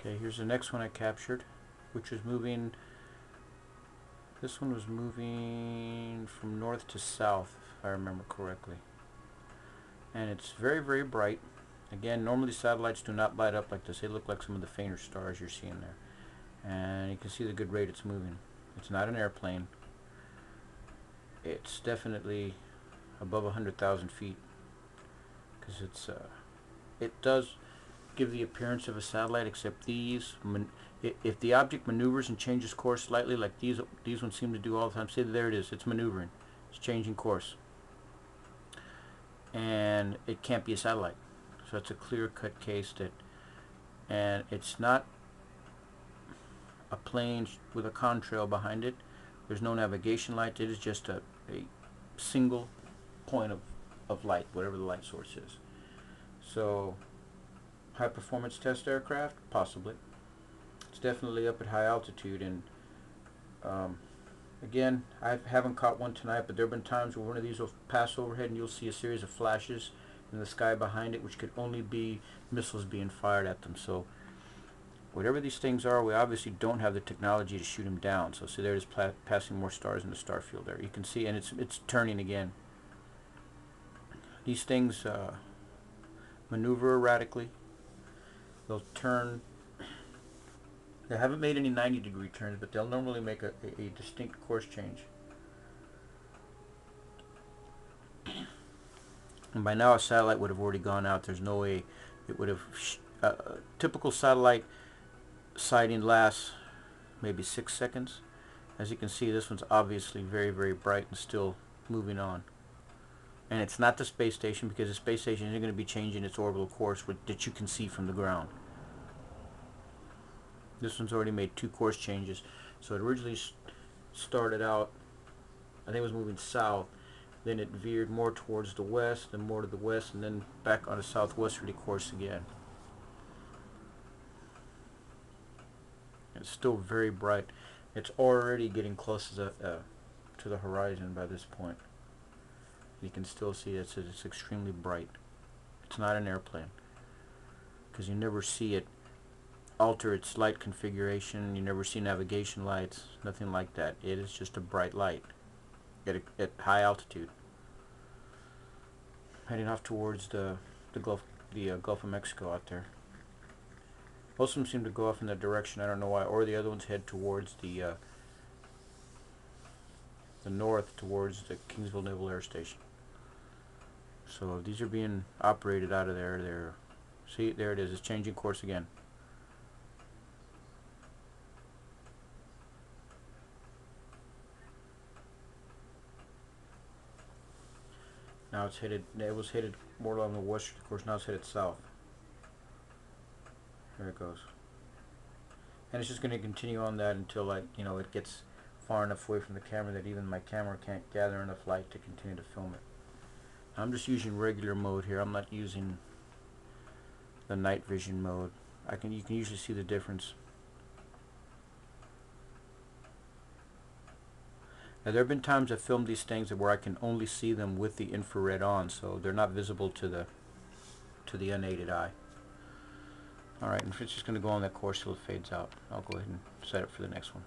Okay, here's the next one I captured, which was moving. This one was moving from north to south, if I remember correctly. And it's very, very bright. Again, normally satellites do not light up like this. They look like some of the fainter stars you're seeing there. And you can see the good rate it's moving. It's not an airplane. It's definitely above 100,000 feet, because it does give the appearance of a satellite, except these, if the object maneuvers and changes course slightly, like these ones seem to do all the time. See, there it is. It's maneuvering. It's changing course. And it can't be a satellite. So it's a clear-cut case that, and it's not a plane with a contrail behind it. There's no navigation light. It is just a single point of light, whatever the light source is. So, high performance test aircraft? Possibly. It's definitely up at high altitude, and again, I haven't caught one tonight, but there have been times where one of these will pass overhead and you'll see a series of flashes in the sky behind it, which could only be missiles being fired at them. So whatever these things are, we obviously don't have the technology to shoot them down. So see, there it is, passing more stars in the star field there. You can see, and it's turning again. These things maneuver erratically. They'll turn. They haven't made any 90-degree turns, but they'll normally make a distinct course change. And by now a satellite would have already gone out. There's no way it would have. Typical satellite sighting lasts maybe 6 seconds. As you can see, this one's obviously very, very bright and still moving on. And it's not the space station, because the space station isn't going to be changing its orbital course that you can see from the ground. This one's already made 2 course changes. So it originally started out, I think it was moving south, then it veered more towards the west, then more to the west, and then back on a southwesterly course again. It's still very bright. It's already getting close to the horizon by this point. You can still see it's extremely bright. It's not an airplane, because you never see it alter its light configuration. You never see navigation lights, nothing like that. It is just a bright light at high altitude, heading off towards the Gulf of Mexico out there. Most of them seem to go off in that direction. I don't know why. Or the other ones head towards the north, towards the Kingsville Naval Air Station. So these are being operated out of there. See, there it is. It's changing course again. Now it's headed. It was headed more along the westerly course. Now it's headed south. There it goes. And it's just going to continue on that until it gets far enough away from the camera that even my camera can't gather enough light to continue to film it. I'm just using regular mode here. I'm not using the night vision mode. You can usually see the difference. Now there have been times I've filmed these things where I can only see them with the infrared on, so they're not visible to the unaided eye. Alright, and it's just going to go on that course till it fades out. I'll go ahead and set it for the next one.